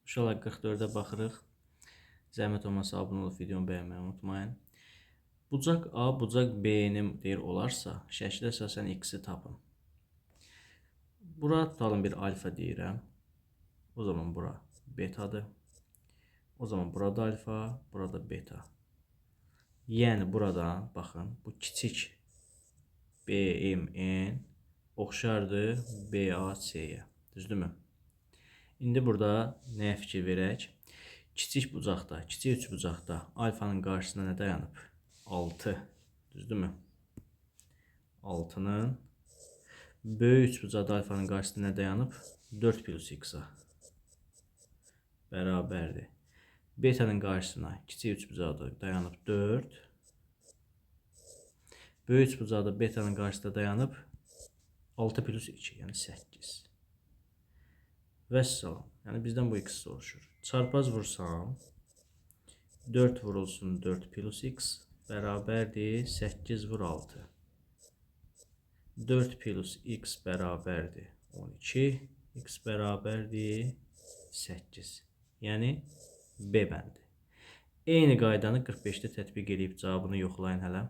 Uşaqlar 44-ə baxırıq. Zəhmət olmasa abunə olub videonu bəyənməyi unutmayın. Bucaq A, bucaq B-nin deyir olarsa, şəkildə əsasən x-i tapın. Bura tutalım bir alfa deyirəm. O zaman bura betadır. O zaman burada alfa, burada beta. Yəni buradan baxın, bu kiçik BMN oxşardır BAC-yə. Düzdürmü? İndi burada nəyə fikir verək? Kiçik bucaqda, kiçik üçbucaqda alfanın qarşısında nə dayanıb? 6. Düzdürmü? 6-nın böyük üçbucaqda alfanın qarşısında nə dayanıb? 4 plus x-a bərabərdir. Betanın qarşısına kiçik üçbucaqda dayanıb 4. Böyük üçbucaqda betanın qarşısında dayanıb 6 plus 2, yəni 8. Vəssalam. Yəni bizdən bu x soruşur. Çarpaz vursam 4 vurulsun 4 plus x bərabərdir 8 vur 6. 4 plus x bərabərdir 12. X bərabərdir 8. Yəni B bəndi. Eyni qaydanı 45-də tətbiq edib cavabını yoxlayın hələ.